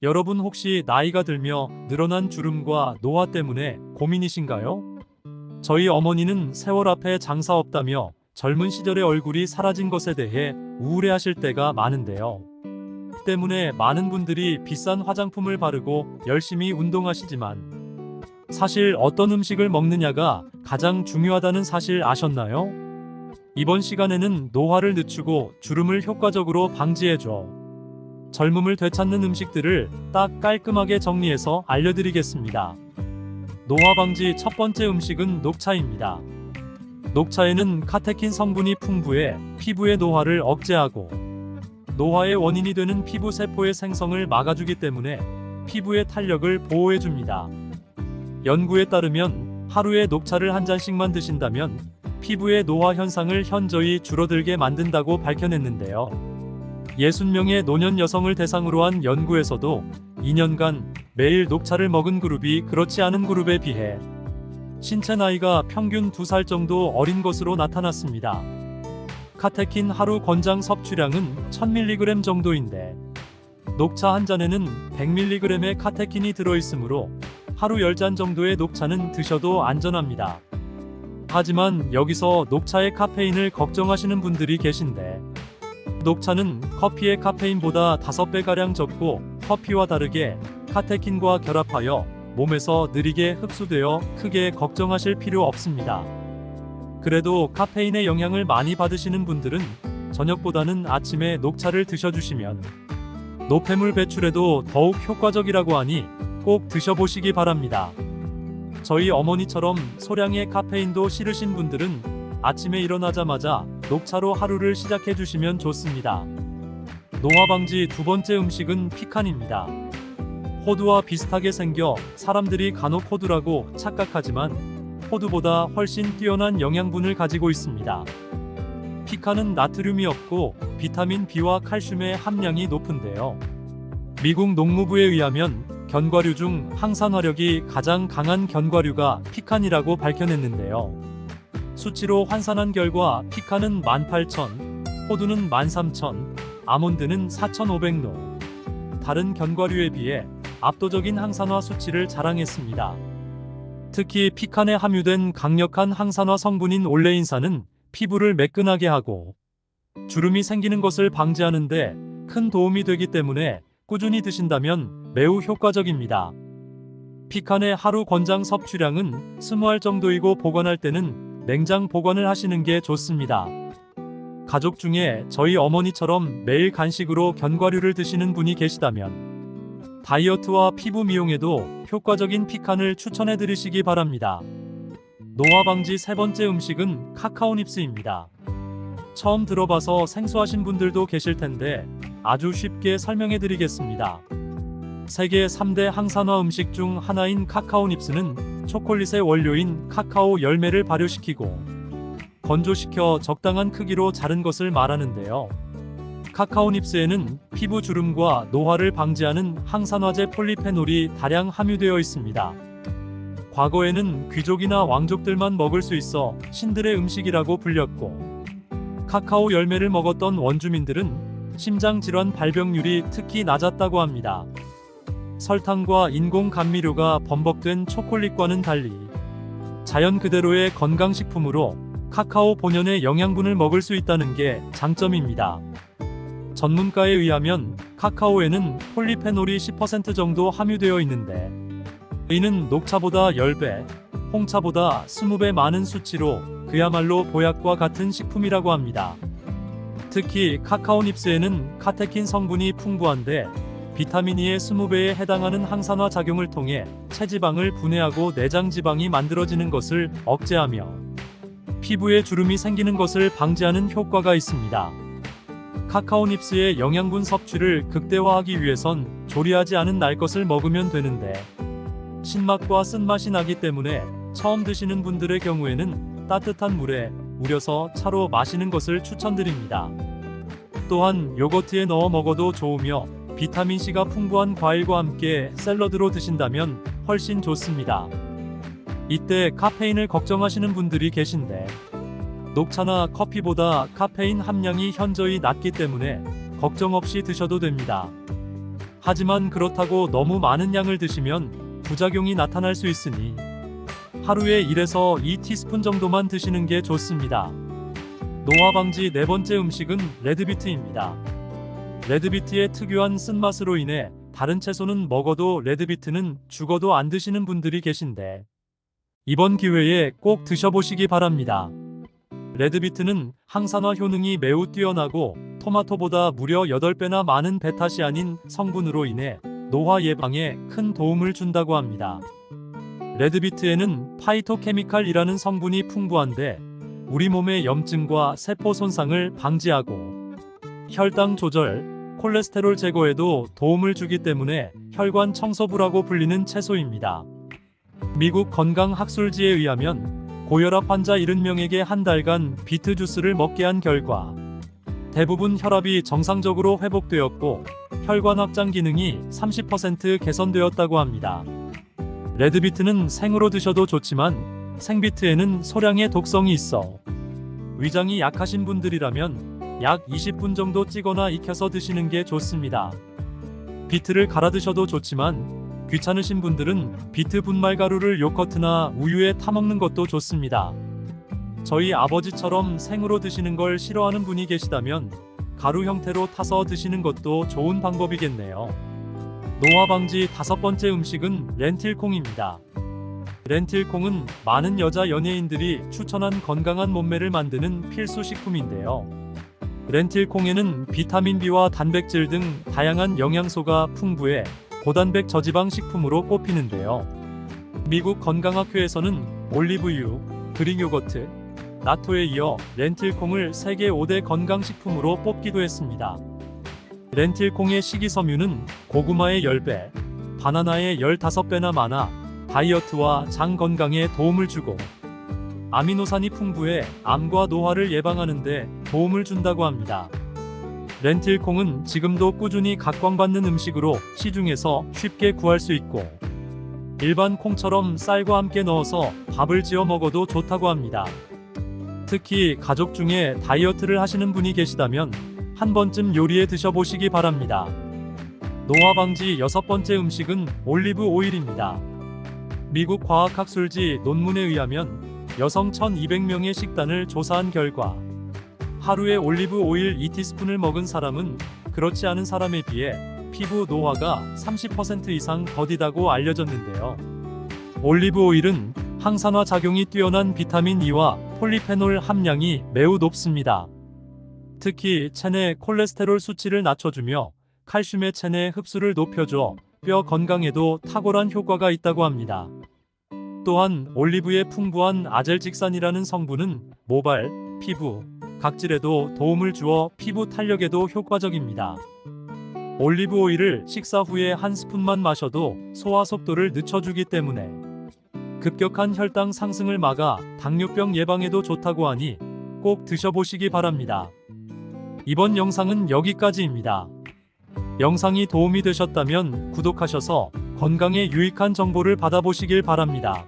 여러분 혹시 나이가 들며 늘어난 주름과 노화 때문에 고민이신가요? 저희 어머니는 세월 앞에 장사 없다며 젊은 시절의 얼굴이 사라진 것에 대해 우울해하실 때가 많은데요. 때문에 많은 분들이 비싼 화장품을 바르고 열심히 운동하시지만 사실 어떤 음식을 먹느냐가 가장 중요하다는 사실 아셨나요? 이번 시간에는 노화를 늦추고 주름을 효과적으로 방지해줘 젊음을 되찾는 음식들을 딱 깔끔하게 정리해서 알려드리겠습니다. 노화 방지 첫 번째 음식은 녹차입니다. 녹차에는 카테킨 성분이 풍부해 피부의 노화를 억제하고 노화의 원인이 되는 피부 세포의 생성을 막아주기 때문에 피부의 탄력을 보호해줍니다. 연구에 따르면 하루에 녹차를 한 잔씩만 드신다면 피부의 노화 현상을 현저히 줄어들게 만든다고 밝혀냈는데요. 60명의 노년 여성을 대상으로 한 연구에서도 2년간 매일 녹차를 먹은 그룹이 그렇지 않은 그룹에 비해 신체 나이가 평균 2살 정도 어린 것으로 나타났습니다. 카테킨 하루 권장 섭취량은 1000mg 정도인데 녹차 한 잔에는 100mg의 카테킨이 들어있으므로 하루 10잔 정도의 녹차는 드셔도 안전합니다. 하지만 여기서 녹차의 카페인을 걱정하시는 분들이 계신데 녹차는 커피의 카페인보다 5배가량 적고 커피와 다르게 카테킨과 결합하여 몸에서 느리게 흡수되어 크게 걱정하실 필요 없습니다. 그래도 카페인의 영향을 많이 받으시는 분들은 저녁보다는 아침에 녹차를 드셔주시면 노폐물 배출에도 더욱 효과적이라고 하니 꼭 드셔보시기 바랍니다. 저희 어머니처럼 소량의 카페인도 싫으신 분들은 아침에 일어나자마자 녹차로 하루를 시작해 주시면 좋습니다. 노화 방지 두 번째 음식은 피칸입니다. 호두와 비슷하게 생겨 사람들이 간혹 호두라고 착각하지만 호두보다 훨씬 뛰어난 영양분을 가지고 있습니다. 피칸은 나트륨이 없고 비타민 B와 칼슘의 함량이 높은데요. 미국 농무부에 의하면 견과류 중 항산화력이 가장 강한 견과류가 피칸이라고 밝혀냈는데요. 수치로 환산한 결과 피칸은 18,000, 호두는 13,000, 아몬드는 4,500노. 다른 견과류에 비해 압도적인 항산화 수치를 자랑했습니다. 특히 피칸에 함유된 강력한 항산화 성분인 올레인산은 피부를 매끈하게 하고 주름이 생기는 것을 방지하는 데 큰 도움이 되기 때문에 꾸준히 드신다면 매우 효과적입니다. 피칸의 하루 권장 섭취량은 20알 정도이고 보관할 때는 냉장 보관을 하시는 게 좋습니다. 가족 중에 저희 어머니처럼 매일 간식으로 견과류를 드시는 분이 계시다면 다이어트와 피부 미용에도 효과적인 피칸을 추천해 드리시기 바랍니다. 노화 방지 세 번째 음식은 카카오 닙스입니다. 처음 들어봐서 생소하신 분들도 계실 텐데 아주 쉽게 설명해 드리겠습니다. 세계 3대 항산화 음식 중 하나인 카카오 닙스는 초콜릿의 원료인 카카오 열매를 발효시키고 건조시켜 적당한 크기로 자른 것을 말하는데요. 카카오 닙스에는 피부 주름과 노화를 방지하는 항산화제 폴리페놀이 다량 함유되어 있습니다. 과거에는 귀족이나 왕족들만 먹을 수 있어 신들의 음식이라고 불렸고 카카오 열매를 먹었던 원주민들은 심장질환 발병률이 특히 낮았다고 합니다. 설탕과 인공 감미료가 범벅된 초콜릿과는 달리 자연 그대로의 건강식품으로 카카오 본연의 영양분을 먹을 수 있다는 게 장점입니다. 전문가에 의하면 카카오에는 폴리페놀이 10% 정도 함유되어 있는데 이는 녹차보다 10배, 홍차보다 20배 많은 수치로 그야말로 보약과 같은 식품이라고 합니다. 특히 카카오 닙스에는 카테킨 성분이 풍부한데 비타민 E의 20배에 해당하는 항산화 작용을 통해 체지방을 분해하고 내장 지방이 만들어지는 것을 억제하며 피부에 주름이 생기는 것을 방지하는 효과가 있습니다. 카카오 닙스의 영양분 섭취를 극대화하기 위해선 조리하지 않은 날 것을 먹으면 되는데 신맛과 쓴맛이 나기 때문에 처음 드시는 분들의 경우에는 따뜻한 물에 우려서 차로 마시는 것을 추천드립니다. 또한 요거트에 넣어 먹어도 좋으며 비타민C가 풍부한 과일과 함께 샐러드로 드신다면 훨씬 좋습니다. 이때 카페인을 걱정하시는 분들이 계신데 녹차나 커피보다 카페인 함량이 현저히 낮기 때문에 걱정 없이 드셔도 됩니다. 하지만 그렇다고 너무 많은 양을 드시면 부작용이 나타날 수 있으니 하루에 1에서 2티스푼 정도만 드시는 게 좋습니다. 노화 방지 네 번째 음식은 레드비트입니다. 레드비트의 특유한 쓴맛으로 인해 다른 채소는 먹어도 레드비트는 죽어도 안 드시는 분들이 계신데 이번 기회에 꼭 드셔보시기 바랍니다. 레드비트는 항산화 효능이 매우 뛰어나고 토마토보다 무려 8배나 많은 베타시아닌 성분으로 인해 노화 예방에 큰 도움을 준다고 합니다. 레드비트에는 파이토케미칼이라는 성분이 풍부한데 우리 몸의 염증과 세포 손상을 방지하고 혈당 조절, 콜레스테롤 제거에도 도움을 주기 때문에 혈관 청소부라고 불리는 채소입니다. 미국 건강학술지에 의하면 고혈압 환자 70명에게 한 달간 비트 주스를 먹게 한 결과 대부분 혈압이 정상적으로 회복되었고 혈관 확장 기능이 30% 개선되었다고 합니다. 레드비트는 생으로 드셔도 좋지만 생비트에는 소량의 독성이 있어 위장이 약하신 분들이라면 약 20분 정도 찌거나 익혀서 드시는 게 좋습니다. 비트를 갈아 드셔도 좋지만 귀찮으신 분들은 비트 분말 가루를 요거트나 우유에 타먹는 것도 좋습니다. 저희 아버지처럼 생으로 드시는 걸 싫어하는 분이 계시다면 가루 형태로 타서 드시는 것도 좋은 방법이겠네요. 노화 방지 다섯 번째 음식은 렌틸콩입니다. 렌틸콩은 많은 여자 연예인들이 추천한 건강한 몸매를 만드는 필수 식품인데요. 렌틸콩에는 비타민 B와 단백질 등 다양한 영양소가 풍부해 고단백 저지방 식품으로 꼽히는데요. 미국 건강학회에서는 올리브유, 그릭 요거트, 나토에 이어 렌틸콩을 세계 5대 건강식품으로 뽑기도 했습니다. 렌틸콩의 식이섬유는 고구마의 10배, 바나나의 15배나 많아 다이어트와 장 건강에 도움을 주고 아미노산이 풍부해 암과 노화를 예방하는 데 도움을 준다고 합니다. 렌틸콩은 지금도 꾸준히 각광받는 음식으로 시중에서 쉽게 구할 수 있고 일반 콩처럼 쌀과 함께 넣어서 밥을 지어 먹어도 좋다고 합니다. 특히 가족 중에 다이어트를 하시는 분이 계시다면 한 번쯤 요리해 드셔보시기 바랍니다. 노화 방지 여섯 번째 음식은 올리브 오일입니다. 미국 과학학술지 논문에 의하면 여성 1200명의 식단을 조사한 결과 하루에 올리브 오일 2티스푼을 먹은 사람은 그렇지 않은 사람에 비해 피부 노화가 30% 이상 더디다고 알려졌는데요. 올리브 오일은 항산화 작용이 뛰어난 비타민 E와 폴리페놀 함량이 매우 높습니다. 특히 체내 콜레스테롤 수치를 낮춰주며 칼슘의 체내 흡수를 높여줘 뼈 건강에도 탁월한 효과가 있다고 합니다. 또한 올리브의 풍부한 아젤직산이라는 성분은 모발, 피부, 각질에도 도움을 주어 피부 탄력에도 효과적입니다. 올리브 오일을 식사 후에 한 스푼만 마셔도 소화 속도를 늦춰주기 때문에 급격한 혈당 상승을 막아 당뇨병 예방에도 좋다고 하니 꼭 드셔보시기 바랍니다. 이번 영상은 여기까지입니다. 영상이 도움이 되셨다면 구독하셔서 건강에 유익한 정보를 받아보시길 바랍니다.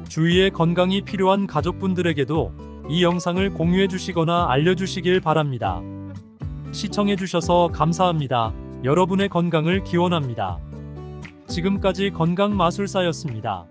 주위에 건강이 필요한 가족분들에게도 이 영상을 공유해 주시거나 알려주시길 바랍니다. 시청해 주셔서 감사합니다. 여러분의 건강을 기원합니다. 지금까지 건강마술사였습니다.